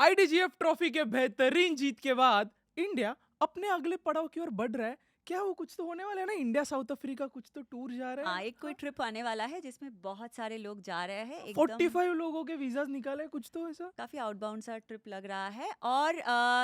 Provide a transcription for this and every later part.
आईडीजीएफ trophy के बेहतरीन जीत के बाद इंडिया अपने अगले पड़ाव की ओर बढ़ रहा है। क्या वो कुछ तो होने वाला है ना, इंडिया साउथ अफ्रीका कुछ तो टूर जा रहा हाँ, है। एक कोई ट्रिप आने वाला है जिसमें बहुत सारे लोग जा रहे हैं एकदम 45 लोगों के वीजाज निकाले कुछ तो ऐसा। काफी आउटबाउंड सा ट्रिप लग रहा है और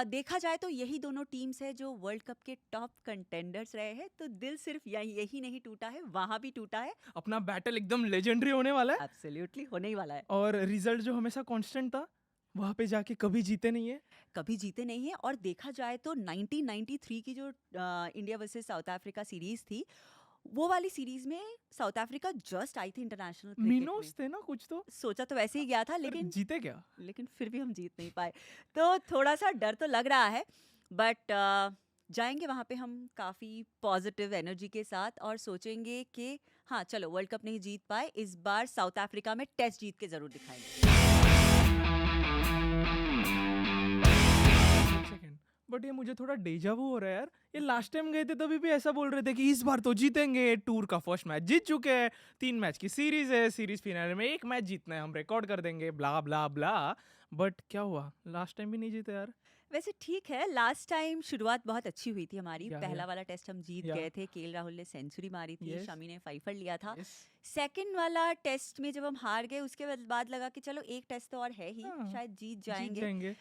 देखा जाए तो यही दोनों टीम्स है जो वर्ल्ड कप के टॉप कंटेंडर्स रहे हैं, तो दिल सिर्फ यही नहीं टूटा है, वहां भी टूटा है। अपना बैटल एकदम लेजेंडरी होने वाला है। एब्सोल्युटली होने ही वाला है। और रिजल्ट जो हमेशा कांस्टेंट था, वहां पे जाके कभी जीते नहीं है। कभी जीते नहीं है और देखा जाए तो 1993 की जो India versus south Africa series थी, वो वाली सीरीज में साउथ अफ्रीका जस्ट आई थी इंटरनेशनल क्रिकेट में। मिनोस थे ना कुछ तो। सोचा तो वैसे ही गया था, पर लेकिन जीते क्या? फिर भी हम जीत नहीं पाए। तो थोड़ा सा डर तो लग रहा है, बट जाएंगे वहां पे हम काफी पॉजिटिव एनर्जी के साथ और सोचेंगे कि हाँ चलो, वर्ल्ड कप नहीं जीत पाए, इस बार साउथ अफ्रीका में टेस्ट जीत के जरूर दिखाएंगे। सेकंड, बट ये मुझे थोड़ा डेजा वू हो रहा है यार। ये लास्ट टाइम गए थे तभी भी ऐसा बोल रहे थे कि इस बार तो जीतेंगे, टूर का फर्स्ट मैच जीत चुके हैं, 3 मैच की सीरीज है, सीरीज फिनाले में 1 मैच जीतना है, हम रिकॉर्ड कर देंगे, ब्ला ब्ला ब्ला। बट क्या हुआ, लास्ट टाइम भी नहीं जीते यार। वैसे ठीक है, लास्ट टाइम शुरुआत बहुत अच्छी हुई थी हमारी। या पहला वाला टेस्ट हम जीत या गए थे, केएल राहुल ने सेंचुरी मारी थी, यस शमी ने फाइफर लिया था। यस। सेकंड वाला टेस्ट में जब हम हार गए, उसके बाद लगा कि चलो एक टेस्ट तो और है ही, हाँ, शायद जीत जीत जाएंगे। जाएंगे।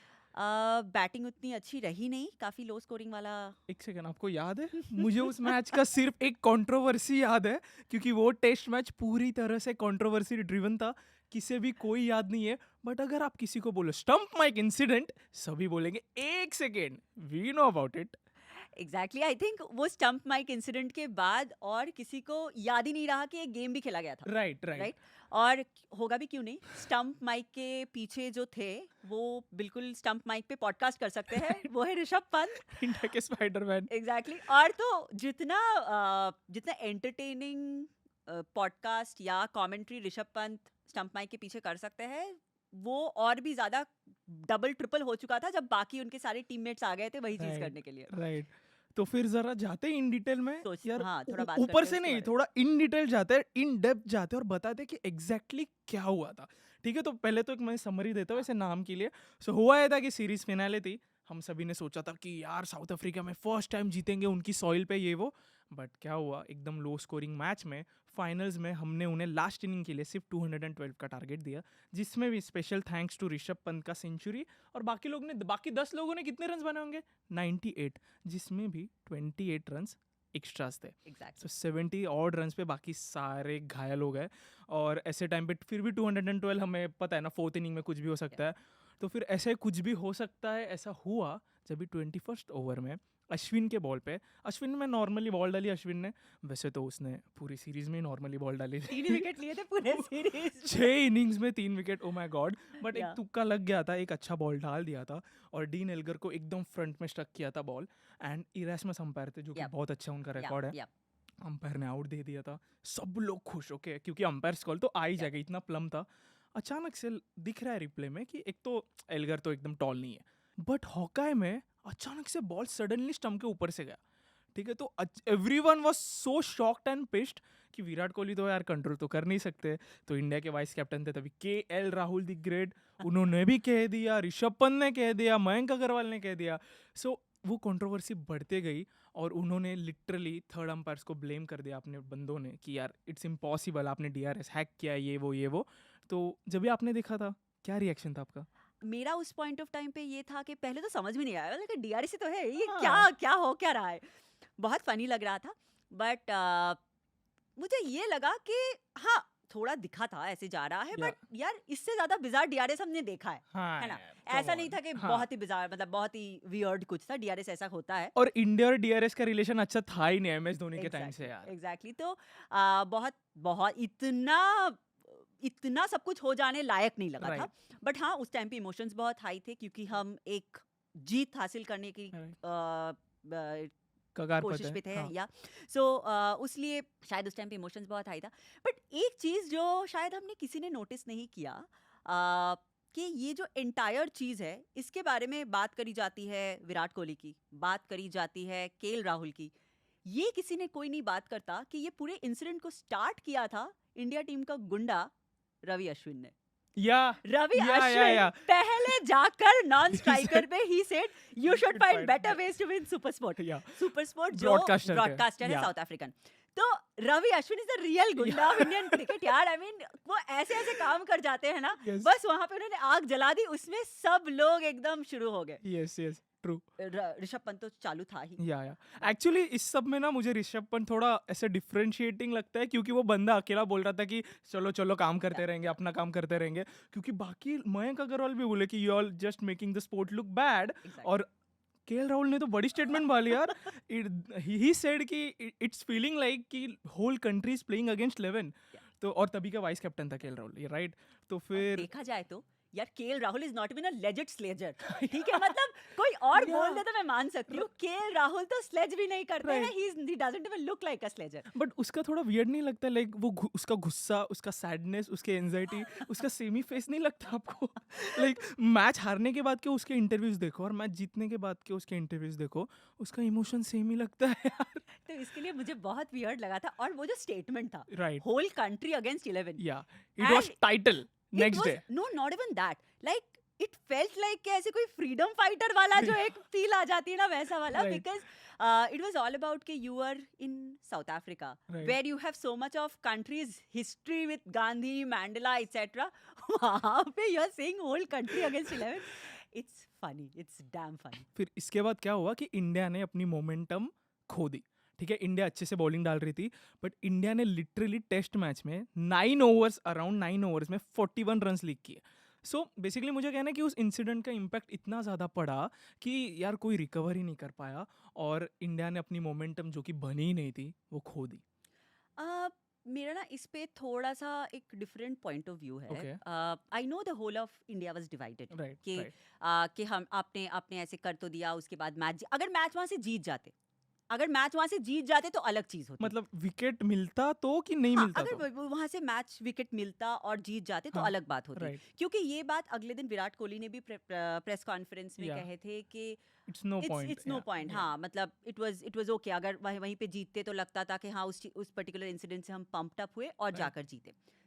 बैटिंग उतनी अच्छी रही नहीं, काफी लो स्कोरिंग वाला। एक सेकंड, आपको याद है, मुझे उस मैच का सिर्फ एक कंट्रोवर्सी याद है, क्योंकि वो टेस्ट मैच पूरी तरह से कंट्रोवर्सी ड्रिवन था, किसे भी कोई याद नहीं है। बट अगर आप किसी को बोलो स्टंप माइक इंसिडेंट, सभी बोलेंगे एक second, we know about it. Exactly, I think वो स्टंप माइक इंसिडेंट के बाद और किसी को याद ही नहीं रहा कि एक गेम भी खेला गया था। Right right. राइट। और होगा भी क्यों नहीं, स्टंप माइक के पीछे जो थे वो बिल्कुल स्टंप माइक पे पॉडकास्ट कर सकते हैं, वो है ऋषभ पंत। इंडिया के स्पाइडरमैन। एग्जैक्टली और तो जितना एंटरटेनिंग पॉडकास्ट या commentary Rishabh Pant stump mic के पीछे कर सकते हैं, वो और भी ज्यादा डबल ट्रिपल हो चुका था जब बाकी उनके सारे टीममेट्स आ गए थे वही चीज करने के लिए। राइट। तो फिर जरा जाते हैं इन डिटेल में यार। हाँ, थोड़ा बात ऊपर करते से हैं उसके नहीं, बारे में। थोड़ा इन डिटेल जाते हैं, इन डेप्थ जाते हैं और बताते हैं कि एग्जैक्टली क्या हुआ था। ठीक है, तो पहले तो एक मैं समरी देता हूँ ऐसे नाम के लिए। सो हुआ ये था कि सीरीज फिनाले थी, हम सभी ने सोचा था कि यार साउथ अफ्रीका में फर्स्ट टाइम जीतेंगे उनकी सॉइल पे, ये वो। बट क्या हुआ, एकदम लो स्कोरिंग मैच में फाइनल्स में हमने उन्हें लास्ट इनिंग के लिए सिर्फ 212 का टारगेट दिया, जिसमें भी special thanks to Rishabh Pant का सेंचुरी। और बाकी 10 लोगों ने कितने रन बनाए होंगे? 98, जिसमें भी 28 रन्स एक्स्ट्रास थे। एग्जैक्टली। सो 70 ऑड रन्स पे बाकी सारे घायल हो गए। और ऐसे टाइम पे फिर भी 212, हमें पता है ना, 4th इनिंग में कुछ भी हो सकता है। तो फिर ऐसे कुछ भी हो सकता है, ऐसा हुआ जब भी 21st ओवर में अश्विन के बॉल पे, अश्विन में नॉर्मली बॉल डाली अश्विन ने, वैसे तो उसने पूरी सीरीज में नॉर्मली बॉल डाली थी। 3 विकेट लिए थे पूरे सीरीज 6 इनिंग्स में 3 wicket, oh my God. But एक या तुक्का लग गया था, एक अच्छा बॉल डाल दिया था और डीन एल्गर को एकदम फ्रंट में स्ट्रक किया था बॉल। एंड इरास्मस अंपायर थे, जो कि यप बहुत अच्छा उनका यप रिकॉर्ड है, यप अंपायर ने आउट दे दिया था। सब लोग खुश, ओके, क्योंकि अंपायर कॉल तो आ ही जाएगा, इतना प्लम था। अचानक से दिख रहा है रिप्ले में कि एक तो एल्गर तो एकदम टॉल नहीं है, बट हॉकाई में अचानक से बॉल सडनली स्टंप के ऊपर से गया। ठीक है, तो everyone was so shocked and pissed कि विराट कोहली तो यार कंट्रोल तो कर नहीं सकते। तो इंडिया के वाइस कैप्टन थे तभी केएल राहुल द ग्रेट, उन्होंने भी कह दिया, ऋषभ पंत ने कह दिया, मयंक अग्रवाल ने कह दिया। सो वो कंट्रोवर्सी बढ़ते गई और उन्होंने लिटरली थर्ड अंपायर्स को ब्लेम कर दिया अपने बंदों ने कि यार इट्स इम्पॉसिबल, आपने डीआरएस हैक किया, ये वो। तो जब भी आपने देखा था, क्या रिएक्शन था आपका? मेरा उस पॉइंट ऑफ टाइम पे ये था कि पहले तो समझ में नहीं आया, लेकिन डीआरएस तो है ये, हाँ। क्या क्या हो क्या रहा है। बहुत फनी लग रहा था, बट मुझे ये लगा कि हाँ थोड़ा दिखा था ऐसे जा रहा है, या बट यार इससे ज्यादा बिजार डीआरएस हमने देखा हाँ है ना। यार, come ऐसा नहीं on। था कि हाँ। बहुत ही बिजार, मतलब बहुत ही वियर्ड कुछ था, डीआरएस ऐसा होता है। और इंडिया और डीआरएस का रिलेशन अच्छा था ही नहीं एमएस धोनी के टाइम से एग्जैक्टली यार। एग्जैक्टली। तो बहुत बहुत इतना इतना सब कुछ हो जाने लायक नहीं लगा था। राइट बट हाँ, उस टाइम पे इमोशंस बहुत हाई थे क्योंकि हम एक जीत हासिल करने की कगार पता कोशिश है, पे थे हाँ। या सो उसलिए शायद उस टाइम पे इमोशंस बहुत हाई था। बट एक चीज़ जो शायद हमने किसी ने नोटिस नहीं किया, कि ये जो एंटायर चीज़ है इसके बारे में बात करी जाती है, विराट कोहली की बात करी जाती है, केएल राहुल की, ये किसी ने कोई नहीं बात करता कि ये पूरे इंसिडेंट को स्टार्ट किया था इंडिया टीम का गुंडा रवि अश्विन ने। या रवि या अश्विन पहले जाकर नॉन स्ट्राइकर पे ही said you should should find find better ways to win super sport या जो Broadcaster थे, ब्रॉडकास्टर है yeah. South African. तो Ravi Ashwin is the real gunda of Indian cricket यार। आई मीन वो ऐसे ऐसे काम कर जाते हैं ना, Yes. बस वहां पे उन्होंने आग जला दी, उसमें सब लोग एकदम शुरू हो गए। Yes yes true Rishabh Pant तो चालू था ही। या एक्चुअली इस सब में ना मुझे ऋषभ पंत थोड़ा ऐसे डिफरेंशिएटिंग लगता है, क्योंकि वो बंदा अकेला बोल रहा था कि चलो चलो काम करते रहेंगे, अपना काम करते रहेंगे, क्योंकि बाकी मयंक अग्रवाल भी बोले कि you all just making the sport look bad. Exactly. और केएल राहुल ने तो बड़ी स्टेटमेंट वाली यार, ही सेड कि इट्स फीलिंग लाइक कि whole country is playing against 11। तो और तभी का वाइस कैप्टन था केएल राहुल, राइट? तो और फिर देखा जाए तो यार KL Rahul is not even a legend sledger, ठीक है? मतलब कोई और बोल दे तो मैं मान सकती हूँ, केएल राहुल तो स्लेज भी नहीं करते हैं, he doesn't even look like a sledger. But उसका थोड़ा वियर्ड नहीं लगता? लाइक वो उसका गुस्सा, उसका सैडनेस, उसके एंजाइटी, उसका सेमी फेस नहीं लगता आपको? लाइक मैच हारने के बाद के उसके इंटरव्यूज देखो और मैच जीतने के बाद के उसके इंटरव्यूज देखो, उसका इमोशन सेम ही लगता है यार। तो इसके लिए मुझे बहुत वियर्ड लगा था। और वो जो स्टेटमेंट था, राइट होल कंट्री अगेंस्ट 11, या it was title next day. No not even that, like it felt like कि ऐसे कोई फ्रीडम फाइटर वाला जो एक फील आ जाती है ना, वैसा वाला। Right. Because it was all about कि you are in South Africa Right. Where you have so much of country's history with Gandhi, Mandela etcetera. वहां पे you are saying whole country against 11। It's funny, it's damn funny. फिर इसके बाद क्या हुआ कि India ने अपनी मोमेंटम खो दी। ठीक है, इंडिया अच्छे से बॉलिंग डाल रही थी, बट इंडिया ने लिटरली टेस्ट मैच में 9 ओवर्स, अराउंड 9 ओवर्स में 41 रन्स लीक किए। सो बेसिकली मुझे कहना है कि उस इंसिडेंट का इम्पैक्ट इतना ज़्यादा पड़ा कि यार कोई रिकवर ही नहीं कर पाया, और इंडिया ने अपनी मोमेंटम जो कि बनी ही नहीं थी वो खो दी। मेरा ना इस पे थोड़ा सा एक डिफरेंट पॉइंट ऑफ व्यू है। Okay. I know the whole of India was divided right कि राइट कि हम आपने आपने ऐसे कर तो दिया, उसके बाद मैच, अगर मैच वहां से जीत जाते, अगर मैच वहां से जीत जाते तो अलग चीज होती। मतलब विकेट मिलता तो कि नहीं हाँ, मिलता तो? अगर वहां से मैच विकेट मिलता और जीत जाते तो हाँ, अलग बात होती। राइट क्योंकि ये बात अगले दिन विराट कोहली ने भी प्रेस कॉन्फ्रेंस में Yeah. कहे थे कि it's no point. It's no point. हाँ, मतलब इट वाज ओके, अगर वहीं पे जीतते तो लगता था कि हाँ उस पर्टिकुलर इंसिडेंट से हम पंप्ड अप हुए और Right. जाकर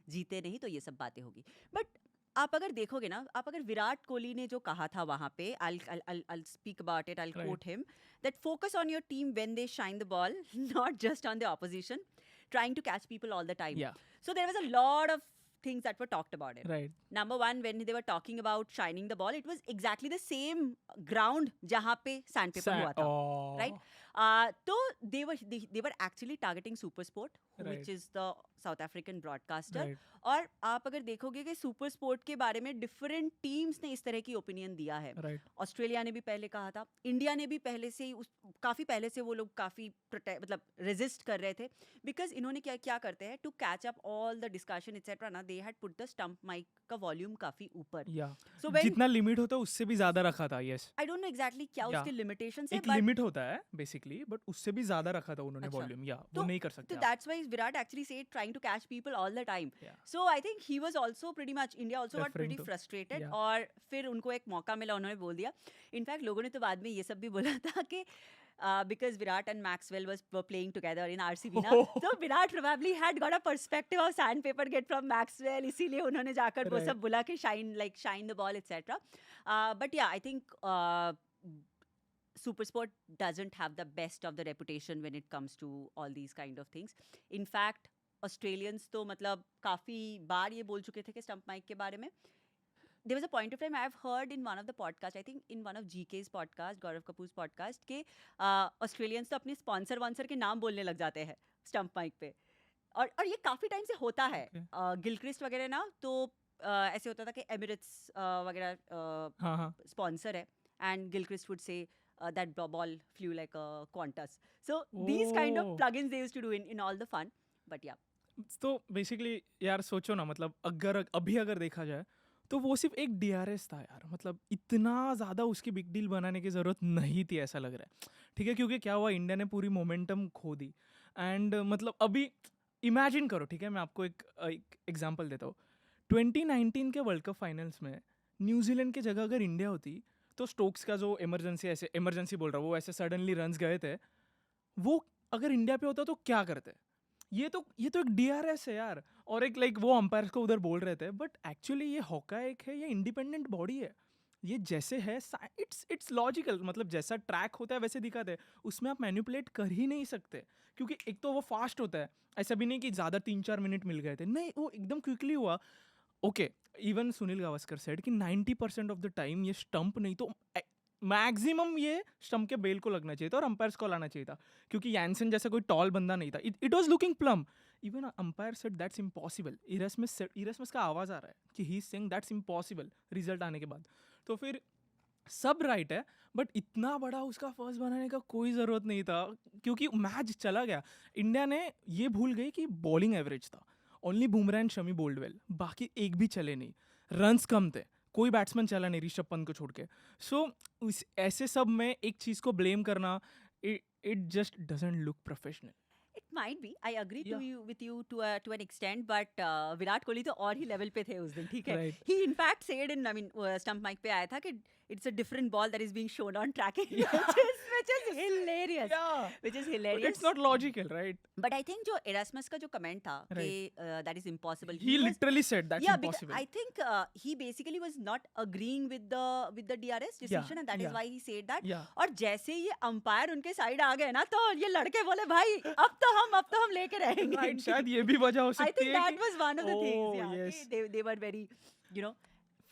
जीते नहीं तो ये सब बातें होगी। बट आप अगर देखोगे ना, आप अगर विराट कोहली ने जो कहा था वहां पे, I'll speak about it, I'll Right. quote him, that focus on your team when they shine the ball, not just on the opposition, trying to catch people all the time. Yeah. So there was a lot of things that were talked about it. Right Number one, when they were talking about shining the ball, it was exactly the same ground जहाँ पे sandpaper हुआ था, right? So they were actually targeting SuperSport, Right. which is the South African broadcaster. Right और आप अगर देखोगे कि super sport के बारे में डिफरेंट टीम्स ने इस तरह की ओपिनियन दिया है। राइट ऑस्ट्रेलिया ने भी पहले कहा था, इंडिया ने भी पहले से ही काफी पहले से वो लोग काफी मतलब रेजिस्ट कर रहे थे, बिकॉज इन्होंने क्या करते हैं to catch up all the discussion etcetera ना, they had put the stump mic का वॉल्यूम काफी ऊपर। या सो व्हेन जितना लिमिट होता है उससे भी ज्यादा रखा था। Yes, I don't know exactly क्या Yeah. उसके लिमिटेशंस है, एक बट लिमिट होता है बेसिकली, बट उससे भी ज्यादा रखा था उन्होंने अच्छा, वॉल्यूम। या वो तो- नहीं कर सकते so आप। that's why Virat actually said trying to catch people all the time. Yeah. So I think he was also pretty much, India also got Referring pretty to- frustrated. Yeah. और फिर उनको एक मौका मिला, उन्होंने बोल दिया। इनफैक्ट लोगों ने तो बाद में ये सब भी बोला था कि because Virat and Maxwell were playing together in RCB ना, so Virat probably had got a perspective of sandpaper get from Maxwell, इसीलिए उन्होंने जाकर वो Right. सब बोला कि shine the ball etc. But yeah, I think Supersport doesn't have the best of the reputation when it comes to all these kind of things. In fact, Australians तो मतलब काफी बार ये बोल चुके थे कि स्टंप माइक के बारे में। There was a point of time I have heard in one of the podcast, I think in one of GK's podcast, Gaurav Kapoor's podcast, कि Australians तो अपने स्पॉन्सर के नाम बोलने लग जाते हैं स्टंप माइक पे, और ये काफी टाइम से होता है। Okay. गिलक्रिस्ट वगैरह ना, तो ऐसे होता था कि एमिरेट्स वगैरह हाँ हाँ sponsor है, and Gilchrist would say that ball flew like a Qantas. So these kind of Oh. plugins they used to do in all the fun. But yeah, तो बेसिकली यार सोचो ना, मतलब अगर देखा जाए तो वो सिर्फ एक DRS था यार। मतलब इतना ज़्यादा उसकी बिग डील बनाने की ज़रूरत नहीं थी, ऐसा लग रहा है। ठीक है, क्योंकि क्या हुआ, इंडिया ने पूरी मोमेंटम खो दी। एंड मतलब अभी इमेजिन करो, ठीक है, मैं आपको एक एग्जांपल देता हूँ। 2019 के वर्ल्ड कप फाइनल्स में न्यूजीलैंड की जगह अगर इंडिया होती तो स्टोक्स का जो इमरजेंसी बोल रहा हूँ, वो ऐसे सडनली रन्स गए थे, वो अगर इंडिया पे होता तो क्या करते? ये तो एक DRS है यार, और एक लाइक वो अंपायर्स को उधर बोल रहे थे, बट एक्चुअली ये हॉका एक है, ये इंडिपेंडेंट बॉडी है, ये जैसे है इट्स लॉजिकल, मतलब जैसा ट्रैक होता है वैसे दिखाते हैं, उसमें आप मैनिपुलेट कर ही नहीं सकते, क्योंकि एक तो वो फास्ट होता है, ऐसा भी नहीं कि ज़्यादा 3-4 मिनट मिल गए थे, नहीं वो एकदम क्विकली हुआ। Okay, even Sunil Gavaskar said कि 90% ऑफ द टाइम ये स्टंप नहीं तो मैक्सिमम ये स्टंप के बेल को लगना चाहिए था और अंपायर्स को लाना चाहिए था, क्योंकि यानसन जैसा कोई टॉल बंदा नहीं था, it was looking plumb. Even umpire said that's impossible, Erasmus का आवाज़ आ रहा है कि he is saying that's impossible result आने के बाद। तो फिर सब राइट है, बट इतना बड़ा उसका फर्स्ट बनाने का कोई ज़रूरत नहीं था, क्योंकि मैच चला गया। इंडिया ने ये भूल गई कि बॉलिंग एवरेज था, only Bumrah and Shami bowled well, बाकी एक भी चले नहीं, रन्स कम थे, कोई बैट्समैन चला नहीं ऋषभ पंत को छोड़ के। सो ऐसे सब में एक चीज़ को ब्लेम करना, it just doesn't look professional. It might be. I agree Yeah. with you to an extent, but Virat Kohli तो और ही लेवल पे थे उस दिन, ठीक है. Right. He in fact said in, I mean, stump mic पे आया था कि it's a different ball that is being shown on tracking, Yeah. which is hilarious. Yeah. Which is But hilarious. it's not logical, right? But I think जो Erasmus का जो comment था कि that is impossible. He literally said that's yeah, impossible. because I think he basically was not agreeing with the DRS decision, and that is yeah. why he said that. Yeah. और जैसे ये umpire उनके side आ गए ना, तो ये लड़के बोले भाई अब तो हम लेके रहेंगे. Right, शायद ये भी वजह हो I सकती think है that कि- was one of the things. Yeah, yes. कि they were very, you know.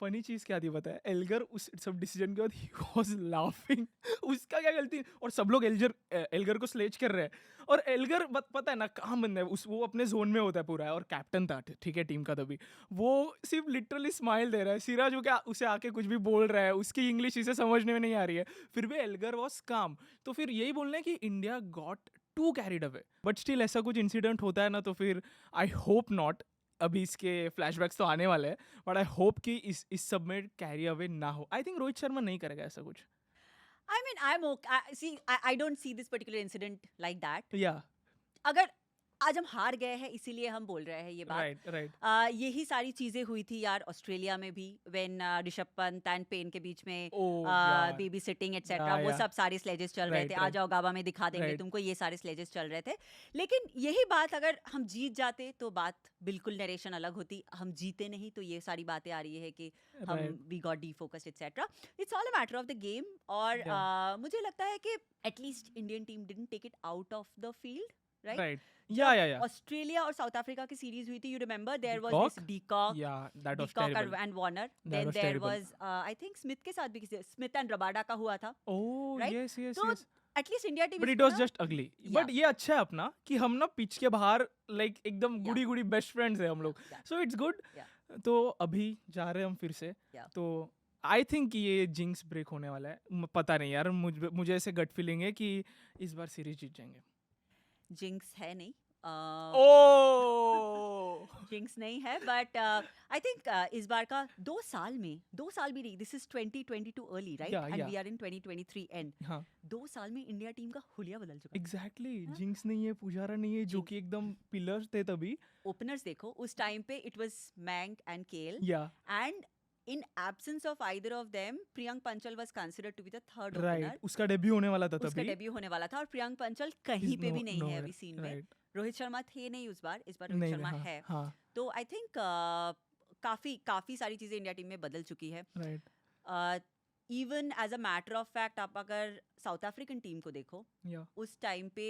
Funny चीज क्या थी पता है, एल्गर उस सब डिसीजन के बाद ही वाज लाफिंग, उसका क्या गलती, और सब लोग एल्गर को स्लेज कर रहे हैं, और एल्गर पता है ना काम बंदा है, वो अपने जोन में होता है पूरा, और कैप्टन था ठीक है टीम का, तभी वो सिर्फ लिटरली स्माइल दे रहा है, सिराज जो क्या उसे आके कुछ भी बोल रहा है, उसकी इंग्लिश इसे समझने में नहीं आ रही है, फिर भी एल्गर वाज काम। तो फिर यही बोलना है कि India got to carried away, but still ऐसा कुछ इंसिडेंट होता है ना, तो फिर आई होप नॉट, अभी इसके फ्लैशबैक्स तो आने वाले हैं, बट आई होप कि इस सब में कैरी अवे ना हो। आई थिंक रोहित शर्मा नहीं करेगा ऐसा कुछ। I mean, I'm okay. I don't see this particular incident like that. या अगर आज हम हार गए हैं इसीलिए हम बोल रहे हैं ये बात. राइट यही सारी चीजें हुई थी यार ऑस्ट्रेलिया में भी, when Rishabh Pant and Paine के बीच में यार। बेबी सिटिंग एटसेट्रा, वो yeah. सब सारे स्लेजेस चल रहे Right, थे, right. आ जाओ गाबा में दिखा देंगे Right. तुमको, ये सारे स्लेजेस चल रहे थे. लेकिन यही बात अगर हम जीत जाते तो बात बिल्कुल नरेशन अलग होती. हम जीते नहीं तो ये सारी बातें आ रही है कि हम Right. We got defocused etcetera. It's all a matter of the game. और मुझे लगता है कि at least Indian team didn't take it out of the field, right? Right या ऑस्ट्रेलिया और साउथ अफ्रीका की सीरीज हुई थी, you remember there was Peacock? This de Kock that was terrible. And Warner, That then was there terrible. Was I think Smith के साथ भी Smith and Rabada का हुआ था. ओह Right? यस यस तो yes, at least India team but it was just अगली। But ये अच्छा है अपना कि हम ना पिच के बाहर लाइक एकदम गुड़ी गुड़ी बेस्ट फ्रेंड्स है हम लोग, Yeah. So it's good. Yeah. तो अभी जा रहे हैं हम फिर से, Yeah. तो आई थिंक ये जिंक्स ब्रेक होने वाला है, पता नहीं यार, मुझे ऐसे गट फीलिंग है कि इस बार सीरीज जीत जाएंगे। जिंक्स है नहीं, ओह जिंक्स नहीं है, बट आई थिंक इस बार का 2 साल भी नहीं, this is 2022 early, right? Yeah, and yeah. We are in 2023 and हाँ 2 साल में इंडिया टीम का हुलिया बदल चुका है. एग्जैक्टली, हाँ? जिंक्स नहीं है, पुजारा नहीं है, जो Jinx. कि एकदम पिलर्स थे तभी। ओपनर्स देखो, उस टाइम पे इट वाज मैंग एंड केएल, या and in absence of either of them, Priyank Panchal was considered to be the third right, opener. उसका डेब्यू होने वाला था उसका तभी। डेब्यू होने वाला था और प्रियंक पंचल कहीं पे भी नहीं है अभी सीन में. राइट रोहित शर्मा थे नहीं उस बार, इस बार रोहित नहीं शर्मा हाँ, है. हाँ तो आई थिंक काफी सारी चीजें इंडिया टीम में बदल चुकी है. Right even as a matter of fact, आप अगर साउथ अफ्रीकन टीम को देखो, या उस टाइम पे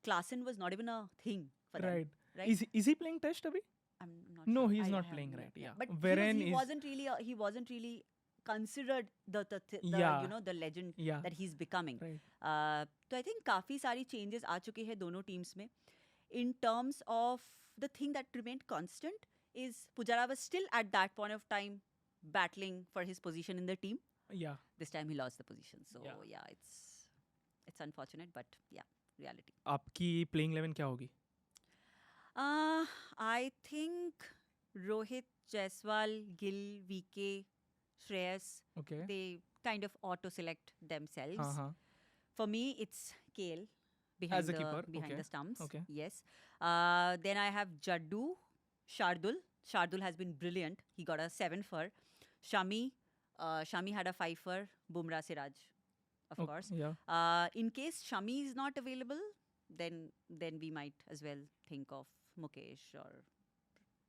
Klaasen was not even a thing for them, right. right? Is he playing test abhi? I'm not No, sure. he's I not have playing, no right, idea. yeah. But Varane he is- wasn't really considered the Yeah. you know the legend Yeah. that he's becoming. Right. तो I think काफ़ी सारी changes आ चुकी है दोनों teams में. In terms of the thing that remained constant is Pujara was still at that point of time battling for his position in the team. Yeah. This time he lost the position. So Yeah. yeah, it's unfortunate, but yeah, reality. आपकी playing 11 क्या होगी? I think Rohit, Jaiswal, Gill, VK, Shreyas, Okay. they kind of auto-select themselves. हाँ हाँ. For me, it's KL behind As a keeper, behind okay, the stumps. okay. Yes. Then I have Jaddu, Shardul. Shardul has been brilliant. He got a 7 for. Shami had a 5 for. Bumrah, Siraj, of course. Yeah. In case Shami is not available, then we might as well think of Mukesh or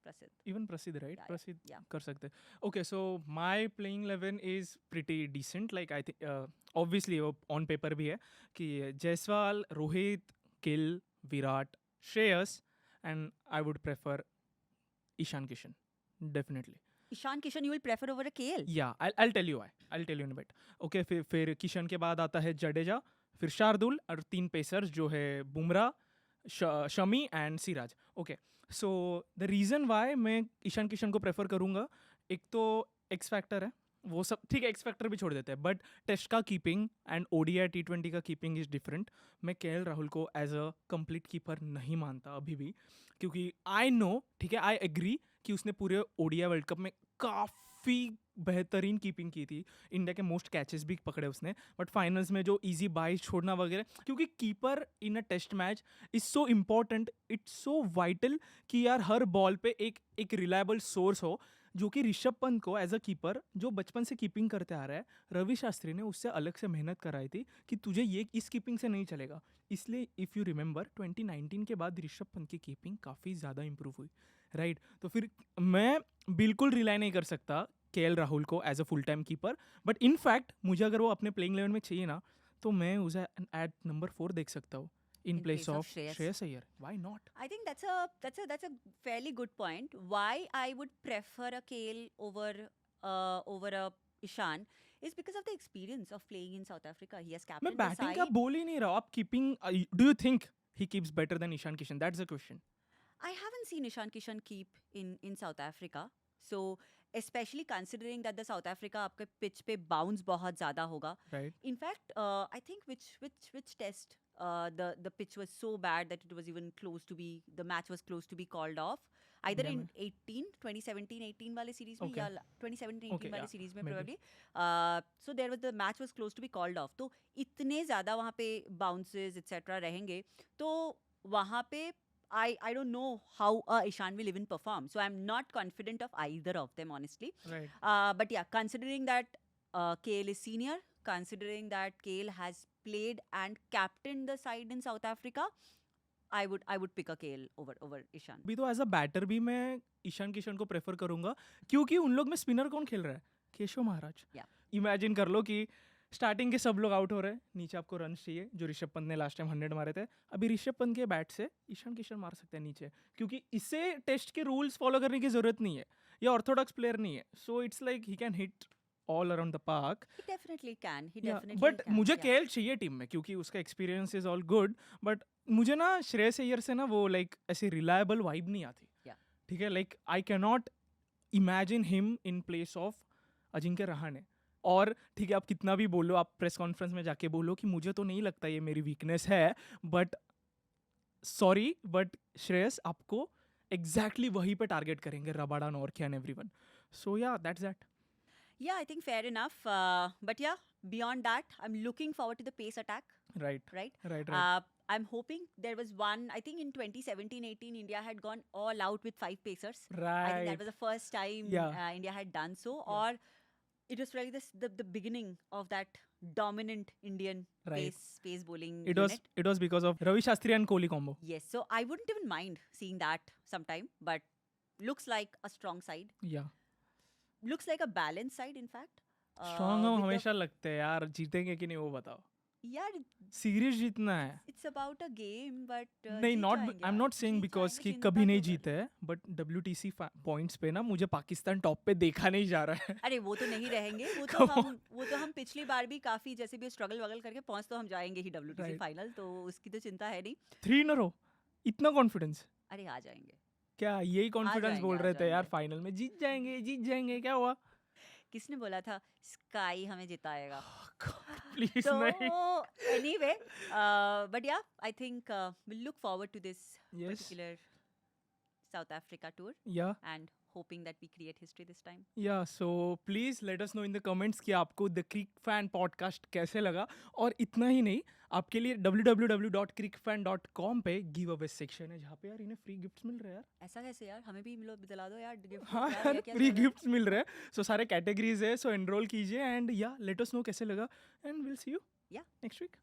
Prasidh. Even Prasidh, right? Yeah, Prasidh yeah. कर सकते. Okay, so my playing 11 is pretty decent. Like I think obviously वो on paper भी है कि Jaiswal, Rohit, Gill, Virat, Shreyas, and I would prefer Ishan Kishan, definitely. Ishan Kishan you will prefer over a KL? Yeah, I'll tell you why. I'll tell you in a bit. Okay, फिर किशन के बाद आता है जडेजा, फिर शार्दुल और 3 पेसर्स जो है Bumrah, Shami and Siraj. Okay, so the reason why मैं ईशान किशन को प्रेफर करूँगा, एक तो एक्स फैक्टर है, वो सब ठीक है, एक्स फैक्टर भी छोड़ देते हैं, बट टेस्ट का कीपिंग एंड ODI T20 का कीपिंग इज़ डिफरेंट. मैं KL राहुल को एज अ कंप्लीट कीपर नहीं मानता अभी भी, क्योंकि आई नो, ठीक है, आई एग्री कि उसने पूरे ODI वर्ल्ड कप में काफ़ी बेहतरीन कीपिंग की थी, इंडिया के मोस्ट कैचेस भी पकड़े उसने, बट फाइनल्स में जो इजी बाइस छोड़ना वगैरह, क्योंकि keeper in a test match is so important, it's so vital कि यार हर बॉल पे एक रिलायबल सोर्स हो, जो कि ऋषभ पंत को एज अ कीपर जो बचपन से कीपिंग करते आ रहा है, रवि शास्त्री ने उससे अलग से मेहनत कराई थी कि तुझे ये इस कीपिंग से नहीं चलेगा. इसलिए इफ़ यू रिमेंबर 2019 के बाद ऋषभ पंत की कीपिंग काफ़ी ज़्यादा इंप्रूव हुई, राइट? तो फिर मैं बिल्कुल रिलाई नहीं कर सकता KL राहुल को as a full time keeper, but in fact मुझे अगर वो अपने प्लेइंग 11 में चाहिए ना, तो मैं उसे एट नंबर 4 देख सकता हूँ in place of Shreyas Iyer. Why not? I think that's a fairly good point. Why I would prefer a KL over a Ishan is because of the experience of playing in South Africa. He has मैं captained the batting का side. बोल ही नहीं रहा. आप keeping, do you think he keeps better than Ishan Kishan? That's the question. I haven't seen Ishan Kishan keep in South Africa. So especially considering that the South Africa आपके pitch पे bounce बहुत ज़्यादा होगा. Right. In fact, I think which test the pitch was so bad that it was even close to be, the match was close to be called off. Either Yeah, in 2017-18 वाले series में Okay. या 2017-18 Okay, वाले yeah, series में maybe. probably. So there was, the match was close to be called off. तो इतने ज़्यादा वहाँ पे bounces etc रहेंगे, तो वहाँ पे I don't know how Ishan will even perform. So I'm not confident of either of them, honestly. Right. But yeah, considering that KL is senior, considering that KL has played and captained the side in South Africa, I would pick a KL over Ishan. भी तो as a batter भी मैं ईशान किशन को prefer करूंगा, क्योंकि उन लोग में स्पिनर कौन खेल रहा है? केशव महाराज. Yeah. इमेजिन कर लो कि स्टार्टिंग के सब लोग आउट हो रहे हैं, नीचे आपको रन चाहिए, जो ऋषभ पंत ने लास्ट टाइम 100 मारे थे. अभी ऋषभ पंत के बैट से ईशान किशन मार सकते हैं नीचे, क्योंकि इसे टेस्ट के रूल्स फॉलो करने की जरूरत नहीं है, ये ऑर्थोडॉक्स प्लेयर नहीं है, so it's like he can hit all around the park. He definitely can. He Yeah, definitely but can. मुझे Yeah. KL चाहिए टीम में, क्योंकि उसका experience is all good, but मुझे ना श्रेयस अय्यर से ना वो लाइक ऐसी रिलायबल वाइब नहीं आती. Yeah. ठीक है, like I can not imagine him in place of Ajinkya Rahane. और ठीक है, आप कितना भी बोलो, आप प्रेस कॉन्फ्रेंस में जाके बोलो कि मुझे तो नहीं लगता ये मेरी वीकनेस है, बट सॉरी, बट श्रेयस आपको एग्जैक्टली वहीं पे टारगेट करेंगे, रबाडा, नॉर्किया एंड एवरीवन. सो या that's that. Yeah, I think fair enough. But yeah, beyond that, I'm looking forward to the pace attack. Right Right. Right right. I'm hoping there was one, I think in 2017-18, India had gone all out with 5 pacers. I think that right. was the first time Yeah. India had done so. Yeah. Or it was really the beginning of that dominant Indian Right. pace bowling It unit. was because of Ravi Shastri and Kohli combo. Yes, so I wouldn't even mind seeing that sometime. But looks like a strong side. Yeah. Looks like a balanced side, in fact. Strong हम with the- हमेशा लगते हैं यार, जीतेंगे कि नहीं वो बताओ. Yeah, सीरीज जीतना है. it's about a game, but नहीं, जीत नॉट जाएंगे आई एम यार, नॉट सेइंग जीत बिकॉज जाएंगे, कि चिंता कभी नहीं क्यों कर जीते हैं, बट WTC पॉइंट्स पे ना मुझे पाकिस्तान टॉप पे देखा नहीं जा रहा है. अरे वो तो नहीं रहेंगे, Come वो तो हम पिछली बार भी काफी जैसे भी स्ट्रगल वगल करके पहुंच तो हम जाएंगे ही WTC Right. फाइनल, तो उसकी तो चिंता है नहीं. 3 इन अ रो, इतना कॉन्फिडेंस? अरे आ जाएंगे. क्या यही कॉन्फिडेंस जाएंगे, बोल आ रहे थे यार, जाएंगे. फाइनल में जीत जाएंगे, क्या हुआ? किसने बोला था स्काई हमें जिताएगा? प्लीज So नहीं. anyway, but yeah, I think we'll look forward to this Yes. particular South Africa tour या and hoping that we create history this time. या so please let us no in the comments कि आपको the Crick fan podcast कैसे लगा. और इतना ही नहीं, आपके लिए www.crickfan.com पे गिव अवे सेक्शन है, जहाँ पे यार इन्हें फ्री गिफ्ट्स मिल रहे हैं यार. ऐसा कैसे यार, हमें भी दिला दो यार गिफ्ट. हाँ यार, फ्री गिफ्ट्स मिल रहे हैं. सो सारे कैटेगरीज है, सो एनरोल कीजिए एंड या लेट अस नो कैसे लगा, and will see you Yeah. Next week.